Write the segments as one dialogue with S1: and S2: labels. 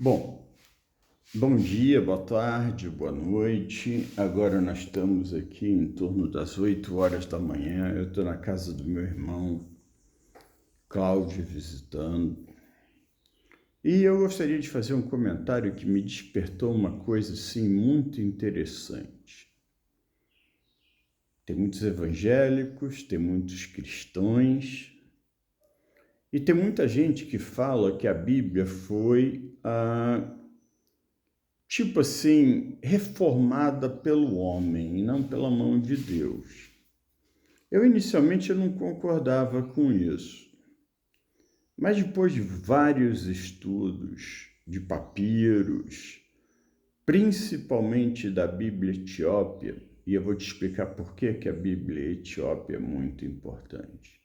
S1: Bom, bom dia, boa tarde, boa noite. Agora nós estamos aqui em torno das 8 horas da manhã. Eu estou na casa do meu irmão Cláudio visitando. E eu gostaria de fazer um comentário que me despertou uma coisa assim muito interessante. Tem muitos evangélicos, tem muitos cristãos e tem muita gente que fala que a Bíblia foi tipo assim, reformada pelo homem e não pela mão de Deus. Inicialmente eu não concordava com isso, mas depois de vários estudos de papiros, principalmente da Bíblia Etiópia, e eu vou te explicar por que a Bíblia Etiópia é muito importante.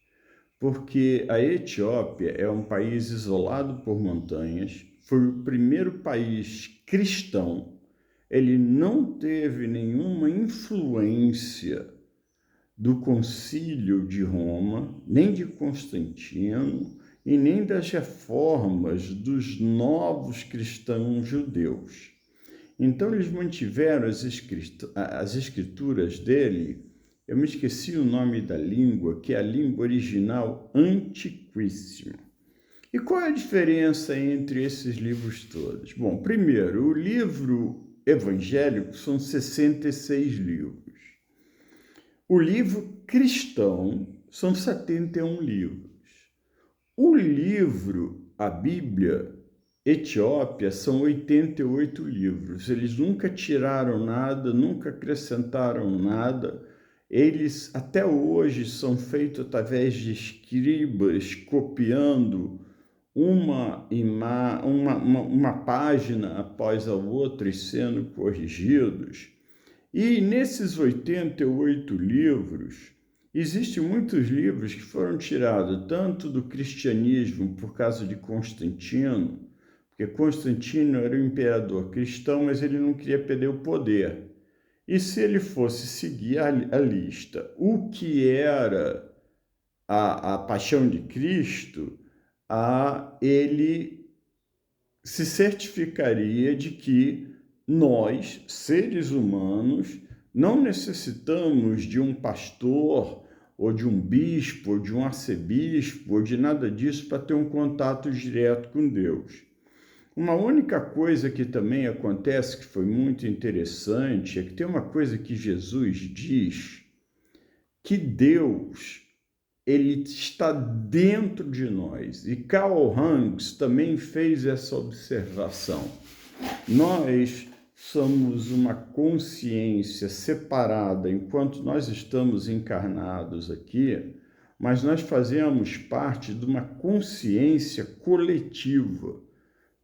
S1: Porque a Etiópia é um país isolado por montanhas, foi o primeiro país cristão, ele não teve nenhuma influência do Concílio de Roma, nem de Constantino, e nem das reformas dos novos cristãos judeus. Então eles mantiveram as escrituras dele. Eu me esqueci o nome da língua, que é a língua original antiquíssima. E qual é a diferença entre esses livros todos? Bom, primeiro, o livro evangélico são 66 livros. O livro cristão são 71 livros. O livro, a Bíblia Etiópia, são 88 livros. Eles nunca tiraram nada, nunca acrescentaram nada. Eles, até hoje, são feitos através de escribas, copiando uma página após a outra e sendo corrigidos. E nesses 88 livros, existem muitos livros que foram tirados tanto do cristianismo por causa de Constantino, porque Constantino era um imperador cristão, mas ele não queria perder o poder. E se ele fosse seguir a lista, o que era a paixão de Cristo, ele se certificaria de que nós, seres humanos, não necessitamos de um pastor, ou de um bispo, ou de um arcebispo, ou de nada disso para ter um contato direto com Deus. Uma única coisa que também acontece, que foi muito interessante, é que tem uma coisa que Jesus diz, que Deus, ele está dentro de nós. E Karl Rangs também fez essa observação. Nós somos uma consciência separada enquanto nós estamos encarnados aqui, mas nós fazemos parte de uma consciência coletiva.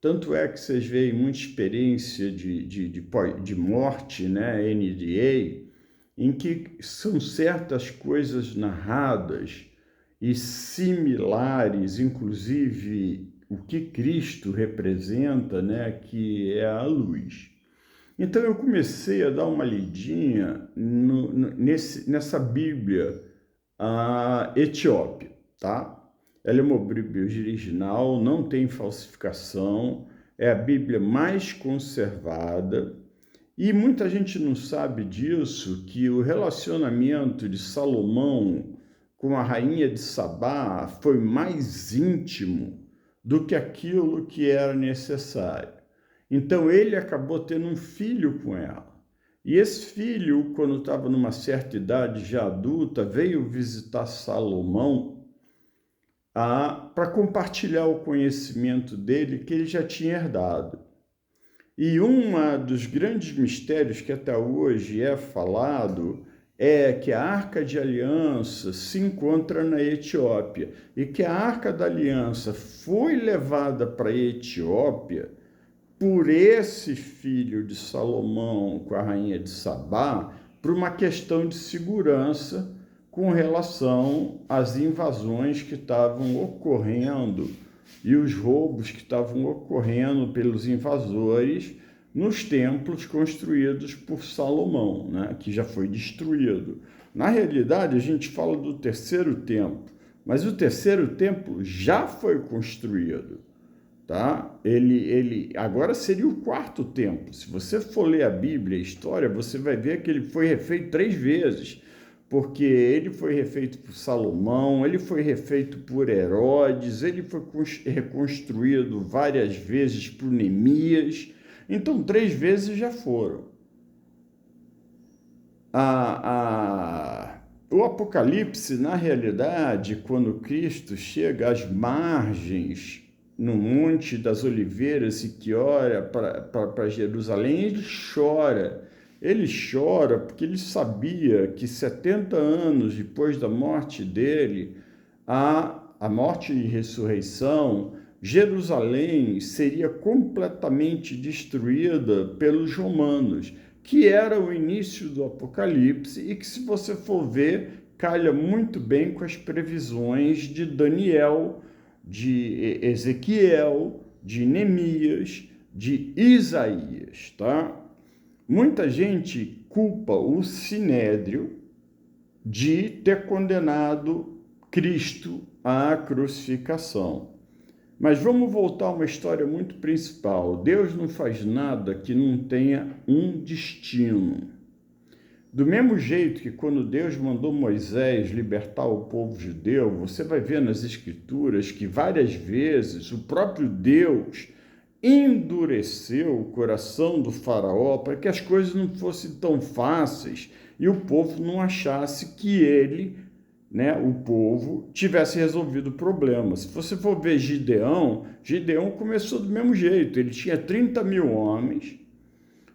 S1: Tanto é que vocês veem muita experiência de morte, né, NDA, em que são certas coisas narradas e similares, inclusive o que Cristo representa, né, que é a luz. Então eu comecei a dar uma lidinha nessa Bíblia Etiópia, tá? Ela é uma Bíblia original, não tem falsificação, é a Bíblia mais conservada. E muita gente não sabe disso, que o relacionamento de Salomão com a rainha de Sabá foi mais íntimo do que aquilo que era necessário. Então ele acabou tendo um filho com ela. E esse filho, quando estava numa certa idade já adulta, veio visitar Salomão para compartilhar o conhecimento dele que ele já tinha herdado. E um dos grandes mistérios que até hoje é falado é que a Arca de Aliança se encontra na Etiópia e que a Arca da Aliança foi levada para a Etiópia por esse filho de Salomão com a rainha de Sabá por uma questão de segurança com relação às invasões que estavam ocorrendo e os roubos que estavam ocorrendo pelos invasores nos templos construídos por Salomão, né, que já foi destruído. Na realidade, a gente fala do terceiro templo, mas o terceiro templo já foi construído. tá? Agora seria o quarto templo. Se você for ler a Bíblia, a história, você vai ver que ele foi refeito 3 vezes, porque ele foi refeito por Salomão, ele foi refeito por Herodes, ele foi reconstruído várias vezes por Neemias. Então, 3 vezes já foram. O Apocalipse, na realidade, quando Cristo chega às margens, no Monte das Oliveiras, e que olha para Jerusalém, ele chora. Ele chora porque ele sabia que 70 anos depois da morte dele, a morte e ressurreição, Jerusalém seria completamente destruída pelos romanos, que era o início do Apocalipse e que, se você for ver, calha muito bem com as previsões de Daniel, de Ezequiel, de Neemias, de Isaías, tá? Muita gente culpa o Sinédrio de ter condenado Cristo à crucificação. Mas vamos voltar a uma história muito principal. Deus não faz nada que não tenha um destino. Do mesmo jeito que quando Deus mandou Moisés libertar o povo judeu, você vai ver nas Escrituras que várias vezes o próprio Deus endureceu o coração do faraó para que as coisas não fossem tão fáceis e o povo não achasse que ele, o povo, tivesse resolvido o problema. Se você for ver Gideão começou do mesmo jeito. Ele tinha 30 mil homens.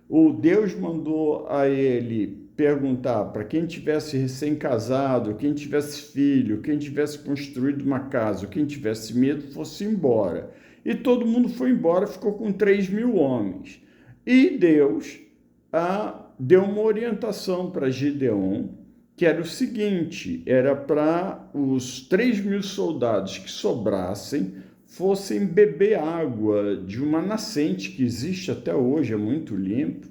S1: O Deus mandou a ele perguntar para quem tivesse recém-casado, quem tivesse filho, quem tivesse construído uma casa, quem tivesse medo, fosse embora. E todo mundo foi embora, ficou com 3 mil homens. E Deus deu uma orientação para Gideão, que era o seguinte: era para os 3 mil soldados que sobrassem fossem beber água de uma nascente que existe até hoje, é muito limpo.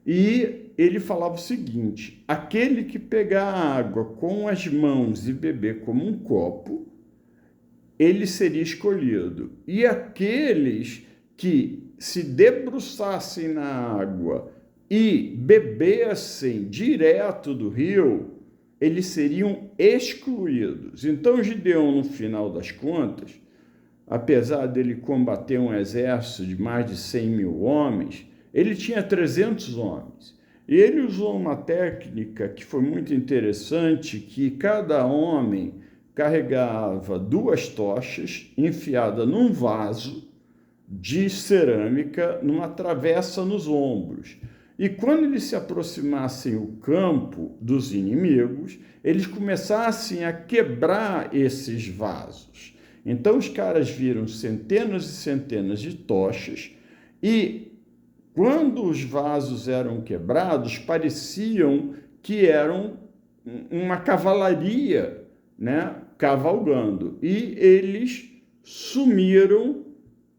S1: E ele falava o seguinte: aquele que pegar a água com as mãos e beber como um copo, ele seria escolhido. E aqueles que se debruçassem na água e bebessem direto do rio, eles seriam excluídos. Então, Gideão, no final das contas, apesar dele combater um exército de mais de 100 mil homens, ele tinha 300 homens. E ele usou uma técnica que foi muito interessante, que cada homem carregava 2 tochas enfiadas num vaso de cerâmica, numa travessa nos ombros. E quando eles se aproximassem o campo dos inimigos, eles começassem a quebrar esses vasos. Então os caras viram centenas e centenas de tochas e, quando os vasos eram quebrados, pareciam que eram uma cavalaria, cavalgando. E eles sumiram,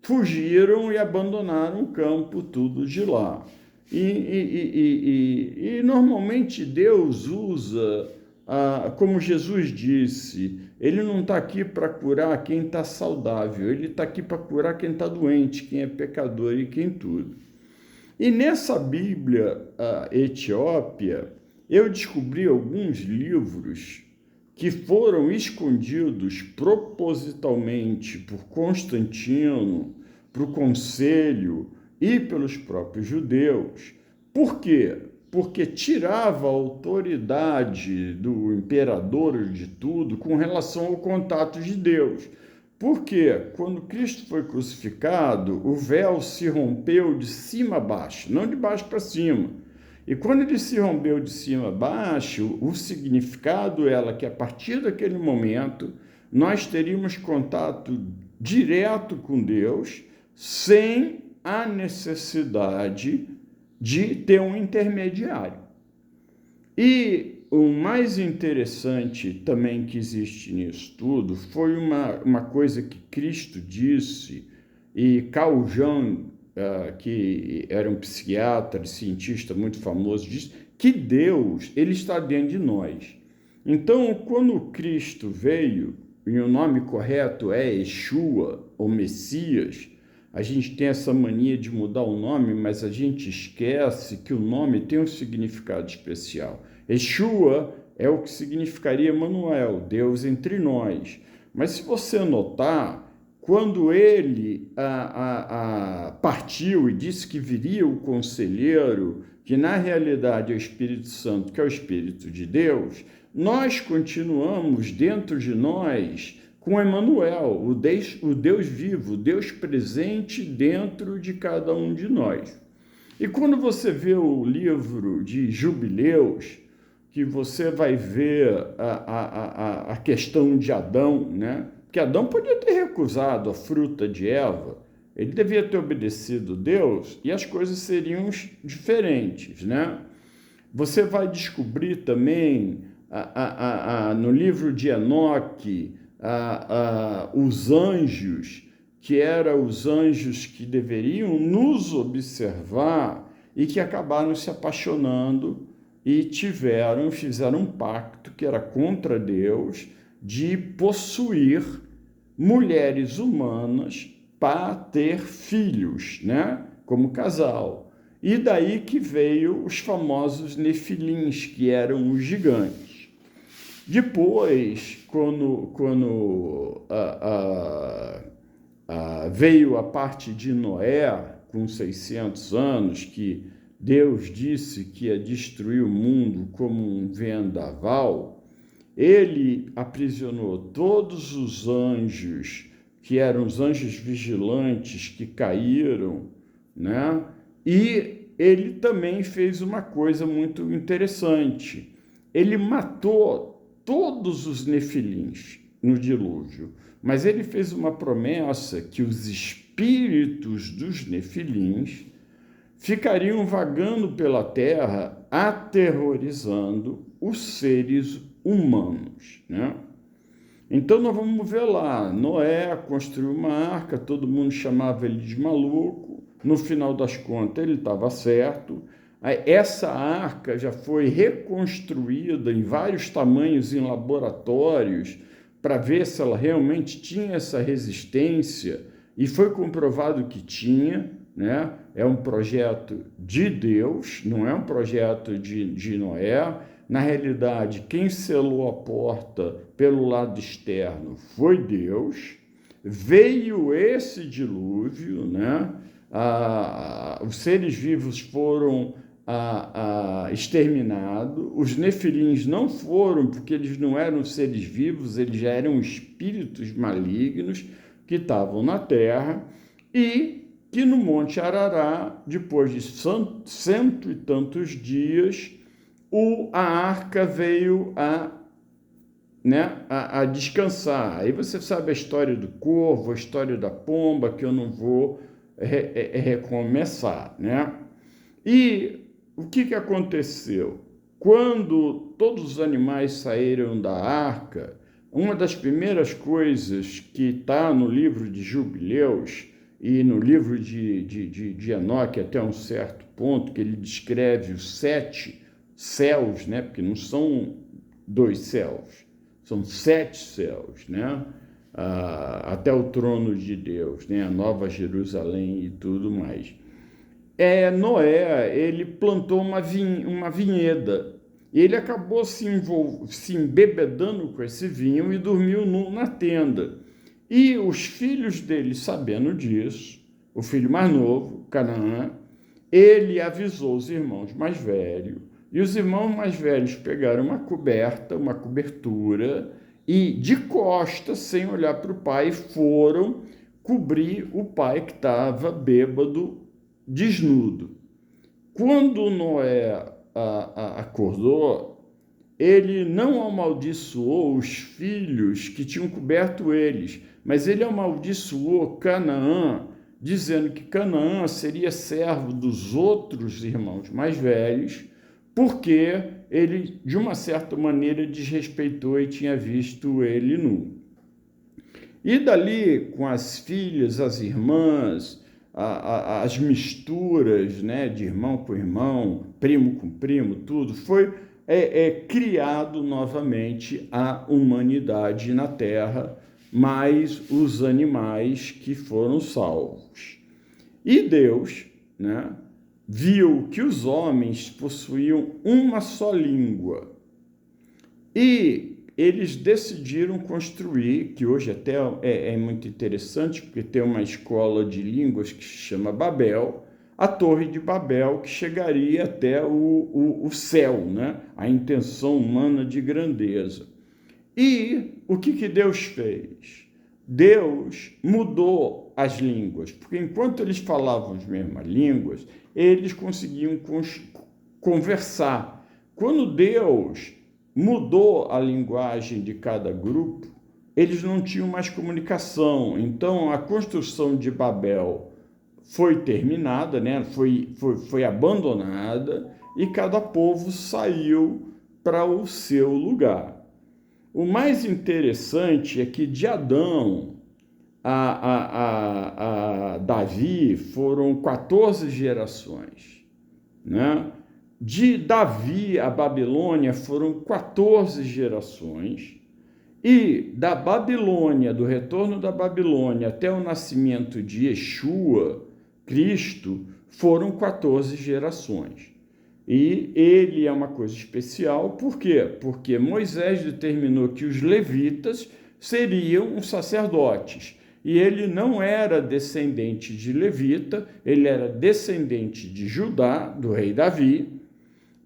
S1: fugiram e abandonaram o campo tudo de lá. E normalmente Deus usa, como Jesus disse, ele não está aqui para curar quem está saudável, ele está aqui para curar quem está doente, quem é pecador e quem tudo. E nessa Bíblia Etiópia, eu descobri alguns livros que foram escondidos propositalmente por Constantino, para o Conselho e pelos próprios judeus. Por quê? Porque tirava a autoridade do imperador de tudo com relação ao contato de Deus. Porque quando Cristo foi crucificado, o véu se rompeu de cima a baixo, não de baixo para cima. E quando ele se rompeu de cima a baixo, o significado era que, a partir daquele momento, nós teríamos contato direto com Deus, sem a necessidade de ter um intermediário. E o mais interessante também que existe nisso tudo foi uma coisa que Cristo disse, e Carl Jung, que era um psiquiatra e cientista muito famoso, disse que Deus, ele está dentro de nós. Então, quando Cristo veio, e o nome correto é Yeshua, ou Messias, a gente tem essa mania de mudar o nome, mas a gente esquece que o nome tem um significado especial. Yeshua é o que significaria Emanuel, Deus entre nós. Mas se você notar, quando ele partiu e disse que viria o conselheiro, que na realidade é o Espírito Santo, que é o Espírito de Deus, nós continuamos dentro de nós com Emanuel, o Deus vivo, o Deus presente dentro de cada um de nós. E quando você vê o livro de Jubileus, que você vai ver a questão de Adão, né? Porque Adão podia ter recusado a fruta de Eva, ele devia ter obedecido Deus e as coisas seriam diferentes, né? Você vai descobrir também no livro de Enoque os anjos, que eram os anjos que deveriam nos observar e que acabaram se apaixonando e fizeram um pacto que era contra Deus de possuir mulheres humanas para ter filhos, né? Como casal. E daí que veio os famosos nefilins, que eram os gigantes. Depois, quando veio a parte de Noé, com 600 anos, que Deus disse que ia destruir o mundo como um vendaval, ele aprisionou todos os anjos, que eram os anjos vigilantes que caíram, né? E ele também fez uma coisa muito interessante. Ele matou todos os nefilins no dilúvio, mas ele fez uma promessa que os espíritos dos nefilins ficariam vagando pela terra, aterrorizando os seres humanos, né? Então nós vamos ver lá, Noé construiu uma arca, todo mundo chamava ele de maluco, no final das contas ele estava certo. Essa arca já foi reconstruída em vários tamanhos em laboratórios para ver se ela realmente tinha essa resistência, e foi comprovado que tinha, né? É um projeto de Deus, não é um projeto de Noé. Na realidade, quem selou a porta pelo lado externo foi Deus. Veio esse dilúvio, né? Os seres vivos foram exterminados. Os nefilins não foram, porque eles não eram seres vivos, eles já eram espíritos malignos que estavam na terra, e que no Monte Arará, depois de cento e tantos dias, a arca veio a descansar. Aí você sabe a história do corvo, a história da pomba, que eu não vou recomeçar, né? E o que aconteceu? Quando todos os animais saíram da arca, uma das primeiras coisas que está no livro de Jubileus e no livro de Enoque, até um certo ponto, que ele descreve os 7 céus, né? Porque não são 2 céus, são 7 céus, né? Até o trono de Deus, né? A Nova Jerusalém e tudo mais. Noé, ele plantou uma vinheda, e ele acabou se embebedando com esse vinho e dormiu na tenda. E os filhos dele, sabendo disso, o filho mais novo, Canaã, ele avisou os irmãos mais velhos, e os irmãos mais velhos pegaram uma cobertura, e de costas, sem olhar para o pai, foram cobrir o pai que estava bêbado, desnudo. Quando Noé acordou, ele não amaldiçoou os filhos que tinham coberto eles, mas ele amaldiçoou Canaã, dizendo que Canaã seria servo dos outros irmãos mais velhos, porque ele, de uma certa maneira, desrespeitou e tinha visto ele nu. E dali, com as filhas, as irmãs, as misturas, né, de irmão com irmão, primo com primo, tudo, foi criado novamente a humanidade na Terra, mais os animais que foram salvos. E Deus, né, viu que os homens possuíam uma só língua. E eles decidiram construir, que hoje até é muito interessante, porque tem uma escola de línguas que se chama Babel, a Torre de Babel, que chegaria até o céu, né? A intenção humana de grandeza. E o que Deus fez? Deus mudou as línguas, porque enquanto eles falavam as mesmas línguas, eles conseguiam conversar. Quando Deus mudou a linguagem de cada grupo, eles não tinham mais comunicação. Então, a construção de Babel foi terminada, né? foi abandonada, e cada povo saiu para o seu lugar. O mais interessante é que de Adão a Davi foram 14 gerações, né? De Davi a Babilônia foram 14 gerações, e da Babilônia, do retorno da Babilônia até o nascimento de Yeshua, Cristo, foram 14 gerações. E ele é uma coisa especial, por quê? Porque Moisés determinou que os levitas seriam os sacerdotes. E ele não era descendente de levita, ele era descendente de Judá, do rei Davi,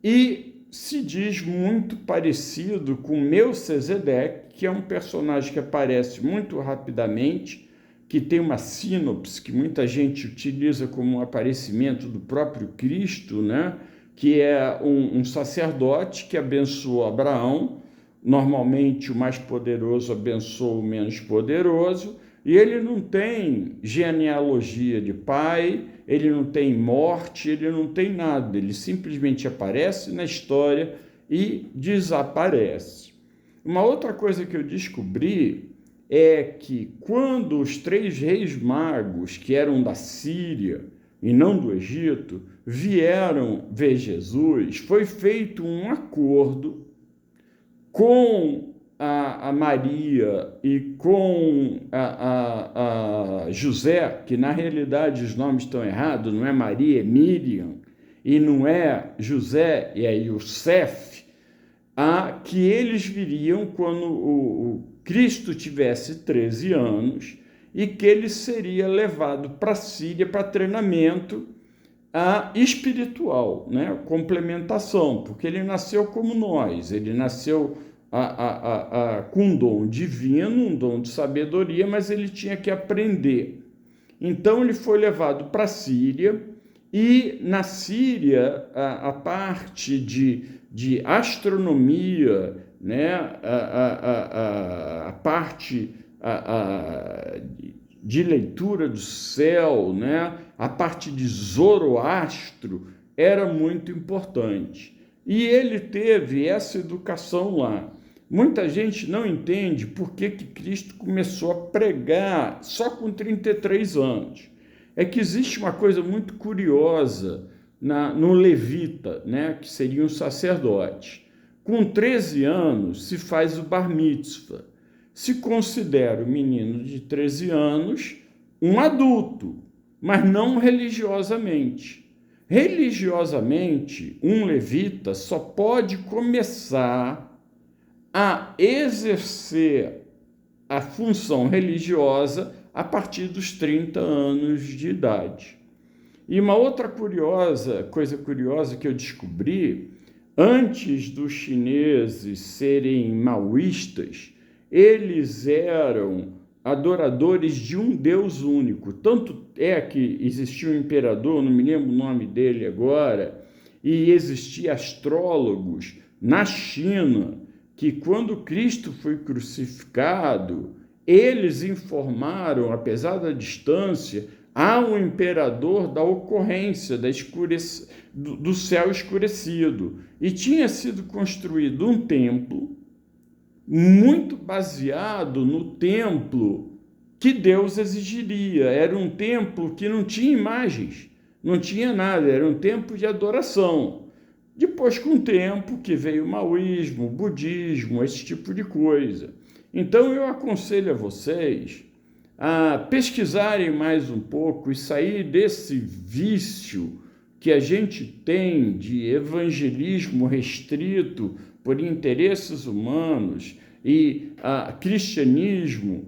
S1: e se diz muito parecido com Melquisedeque, que é um personagem que aparece muito rapidamente, que tem uma sinopse que muita gente utiliza como um aparecimento do próprio Cristo, né? Que é um sacerdote que abençoou Abraão. Normalmente o mais poderoso abençoa o menos poderoso, e ele não tem genealogia de pai, ele não tem morte, ele não tem nada, ele simplesmente aparece na história e desaparece. Uma outra coisa que eu descobri é que quando os 3 reis magos, que eram da Síria e não do Egito, vieram ver Jesus, foi feito um acordo com a Maria e com a José, que na realidade os nomes estão errados, não é Maria, é Miriam, e não é José, é Yosef, que eles viriam quando o Cristo tivesse 13 anos e que ele seria levado para a Síria para treinamento espiritual, né? Complementação, porque ele nasceu como nós, ele nasceu com um dom divino, um dom de sabedoria, mas ele tinha que aprender. Então ele foi levado para a Síria, e na Síria a parte de astronomia, né? A parte de leitura do céu, né? A parte de Zoroastro era muito importante. E ele teve essa educação lá. Muita gente não entende por que Cristo começou a pregar só com 33 anos. É que existe uma coisa muito curiosa no levita, né? Que seria um sacerdote. Com 13 anos se faz o bar mitzvah. Se considera o menino de 13 anos um adulto, mas não religiosamente. Religiosamente, um levita só pode começar a exercer a função religiosa a partir dos 30 anos de idade. E uma outra coisa curiosa que eu descobri, antes dos chineses serem maoístas, eles eram adoradores de um Deus único. Tanto é que existia um imperador, não me lembro o nome dele agora, e existiam astrólogos na China, que quando Cristo foi crucificado, eles informaram, apesar da distância, ao imperador da ocorrência do céu escurecido. E tinha sido construído um templo muito baseado no templo que Deus exigiria. Era um templo que não tinha imagens, não tinha nada, era um templo de adoração. Depois, com o tempo, que veio o maoísmo, o budismo, esse tipo de coisa. Então, eu aconselho a vocês a pesquisarem mais um pouco e sair desse vício que a gente tem de evangelismo restrito por interesses humanos e cristianismo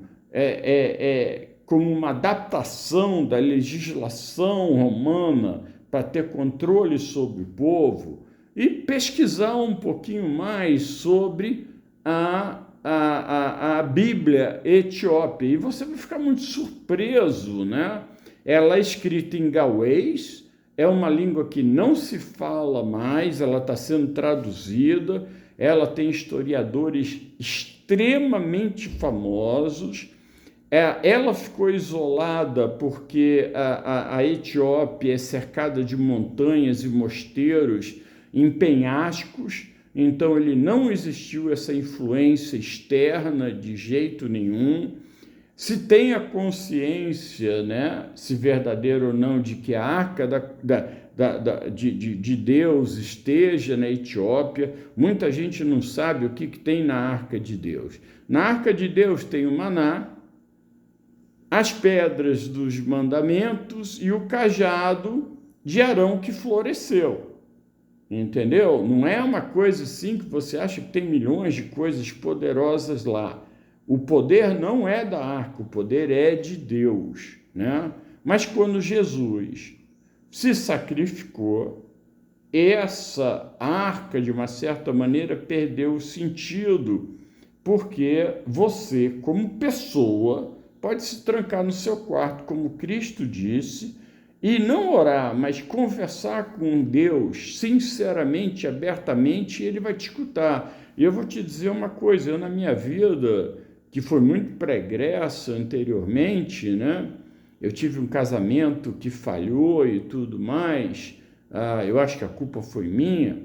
S1: como uma adaptação da legislação romana para ter controle sobre o povo, e pesquisar um pouquinho mais sobre a Bíblia etíope. E você vai ficar muito surpreso, né? Ela é escrita em gauês, é uma língua que não se fala mais, ela está sendo traduzida, ela tem historiadores extremamente famosos. Ela ficou isolada porque a Etiópia é cercada de montanhas e mosteiros em penhascos, então ele não existiu essa influência externa de jeito nenhum. Se tem a consciência, né, se verdadeira ou não, de que a arca de Deus esteja na Etiópia, muita gente não sabe o que tem na arca de Deus. Na arca de Deus tem o maná, as pedras dos mandamentos e o cajado de Arão que floresceu. Entendeu? Não é uma coisa assim que você acha que tem milhões de coisas poderosas lá. O poder não é da arca, o poder é de Deus, né? Mas quando Jesus se sacrificou, essa arca, de uma certa maneira, perdeu o sentido, porque você, como pessoa, pode se trancar no seu quarto, como Cristo disse, e não orar, mas conversar com Deus sinceramente, abertamente, e Ele vai te escutar. E eu vou te dizer uma coisa, eu na minha vida, que foi muito pregressa anteriormente, né? Eu tive um casamento que falhou e tudo mais, eu acho que a culpa foi minha,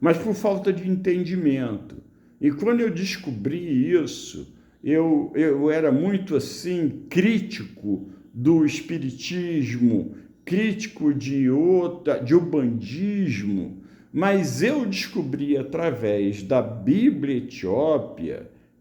S1: mas por falta de entendimento. E quando eu descobri isso, eu era muito assim, crítico do espiritismo, crítico de ubandismo, mas eu descobri através da Bíblia etíope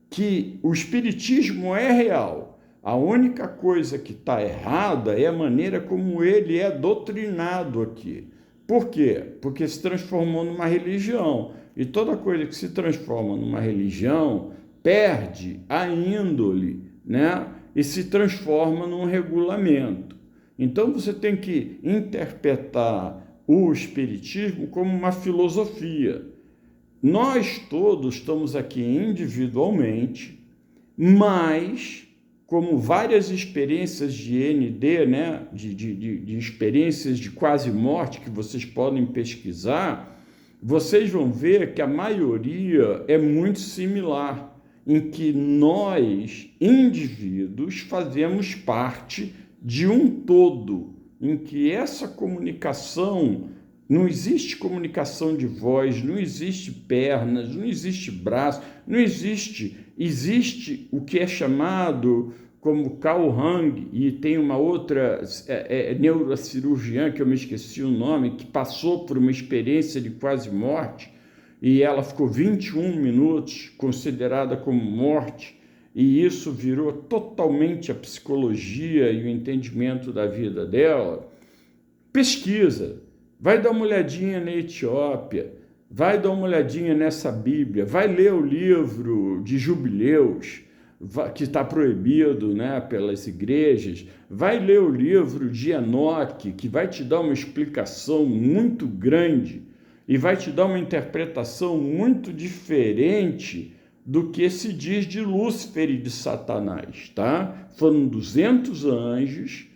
S1: que o espiritismo é real. A única coisa que está errada é a maneira como ele é doutrinado aqui. Por quê? Porque se transformou numa religião. E toda coisa que se transforma numa religião perde a índole, né? E se transforma num regulamento. Então você tem que interpretar o espiritismo como uma filosofia. Nós todos estamos aqui individualmente, mas como várias experiências de ND, né, de experiências de quase morte que vocês podem pesquisar, vocês vão ver que a maioria é muito similar, em que nós, indivíduos, fazemos parte de um todo, em que essa comunicação, não existe comunicação de voz, não existe pernas, não existe braço, não existe o que é chamado como Carl Jung, e tem uma outra neurocirurgiã, que eu me esqueci o nome, que passou por uma experiência de quase morte, e ela ficou 21 minutos considerada como morte, e isso virou totalmente a psicologia e o entendimento da vida dela. Pesquisa, vai dar uma olhadinha na Etiópia, vai dar uma olhadinha nessa Bíblia, vai ler o livro de Jubileus, que está proibido, né, pelas igrejas, vai ler o livro de Enoque, que vai te dar uma explicação muito grande e vai te dar uma interpretação muito diferente do que se diz de Lúcifer e de Satanás, tá? Foram 200 anjos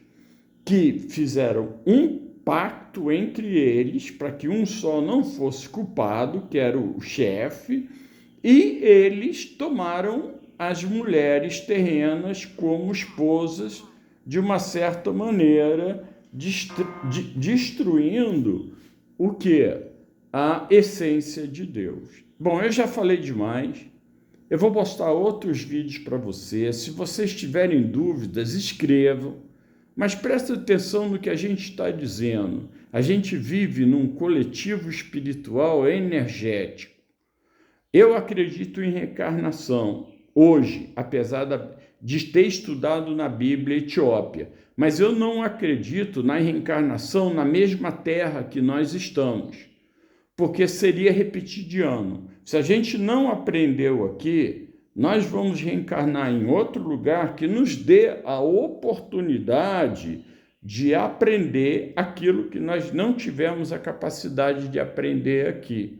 S1: que fizeram um pacto entre eles para que um só não fosse culpado, que era o chefe, e eles tomaram as mulheres terrenas como esposas, de uma certa maneira, destruindo o que? A essência de Deus. Bom, eu já falei demais. Eu vou postar outros vídeos para vocês. Se vocês tiverem dúvidas, escrevam. Mas presta atenção no que a gente está dizendo. A gente vive num coletivo espiritual energético. Eu acredito em reencarnação. Hoje, apesar de ter estudado na Bíblia Etiópia, mas eu não acredito na reencarnação na mesma terra que nós estamos, porque seria repetir de ano. Se a gente não aprendeu aqui, nós vamos reencarnar em outro lugar que nos dê a oportunidade de aprender aquilo que nós não tivemos a capacidade de aprender aqui.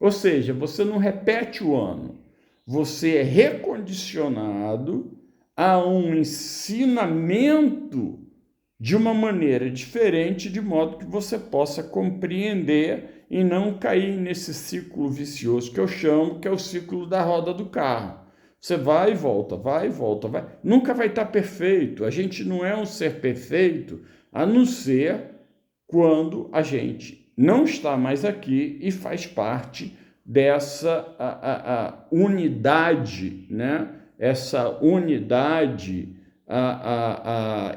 S1: Ou seja, você não repete o ano, você é recondicionado a um ensinamento de uma maneira diferente, de modo que você possa compreender e não cair nesse ciclo vicioso que eu chamo, que é o ciclo da roda do carro. Você vai e volta, vai e volta, vai. Nunca vai estar perfeito. A gente não é um ser perfeito, a não ser quando a gente não está mais aqui e faz parte dessa unidade, né? Essa unidade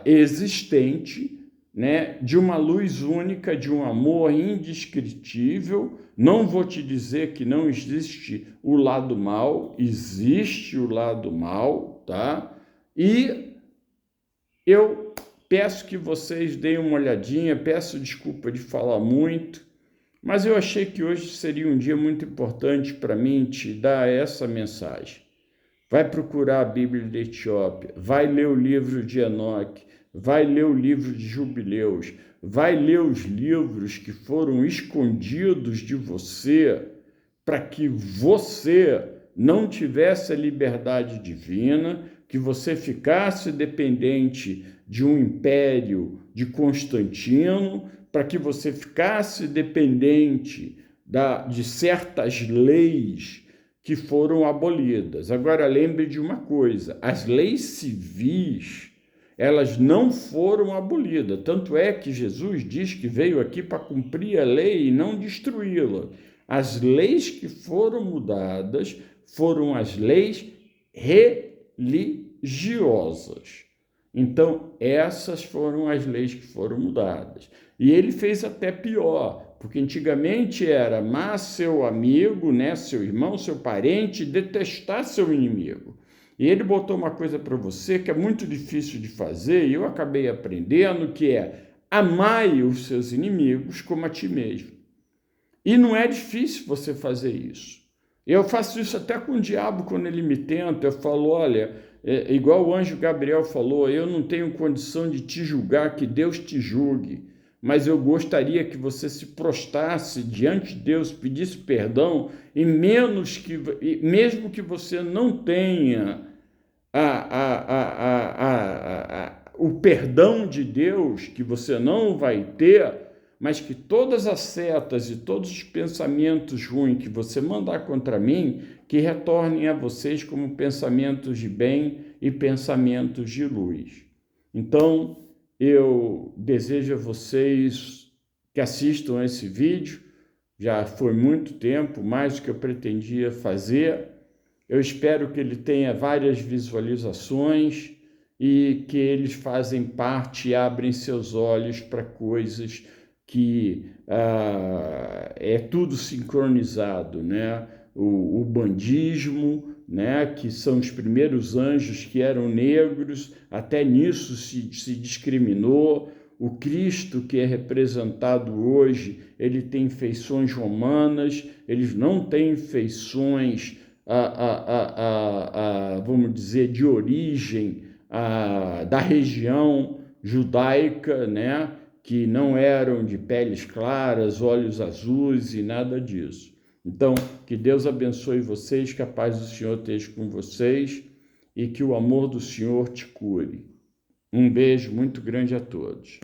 S1: existente, né, de uma luz única, de um amor indescritível. Não vou te dizer que não existe o lado mal, existe o lado mal, tá? E eu peço que vocês deem uma olhadinha, peço desculpa de falar muito, mas eu achei que hoje seria um dia muito importante para mim te dar essa mensagem. Vai procurar a Bíblia da Etiópia, vai ler o livro de Enoque, vai ler o livro de Jubileus, vai ler os livros que foram escondidos de você para que você não tivesse a liberdade divina, que você ficasse dependente de um império de Constantino, para que você ficasse dependente de certas leis que foram abolidas. Agora, lembre de uma coisa, as leis civis, elas não foram abolidas, tanto é que Jesus diz que veio aqui para cumprir a lei e não destruí-la. As leis que foram mudadas foram as leis religiosas. Então, essas foram as leis que foram mudadas. E ele fez até pior, porque antigamente era amar seu amigo, né, seu irmão, seu parente, detestar seu inimigo. E ele botou uma coisa para você que é muito difícil de fazer, e eu acabei aprendendo, que é amai os seus inimigos como a ti mesmo. E não é difícil você fazer isso. Eu faço isso até com o diabo quando ele me tenta. Eu falo, olha, igual o anjo Gabriel falou, eu não tenho condição de te julgar, que Deus te julgue. Mas eu gostaria que você se prostrasse diante de Deus, pedisse perdão, e mesmo que você não tenha o perdão de Deus, que você não vai ter, mas que todas as setas e todos os pensamentos ruins que você mandar contra mim, que retornem a vocês como pensamentos de bem e pensamentos de luz. Então, eu desejo a vocês que assistam esse vídeo. Já foi muito tempo, mais do que eu pretendia fazer. Eu espero que ele tenha várias visualizações e que eles fazem parte e abrem seus olhos para coisas que é tudo sincronizado, né? O bandismo, né? Que são os primeiros anjos que eram negros, até nisso se discriminou. O Cristo que é representado hoje, ele tem feições romanas, eles não têm feições, vamos dizer, de origem da região judaica, né? Que não eram de peles claras, olhos azuis e nada disso. Então, que Deus abençoe vocês, que a paz do Senhor esteja com vocês e que o amor do Senhor te cure. Um beijo muito grande a todos.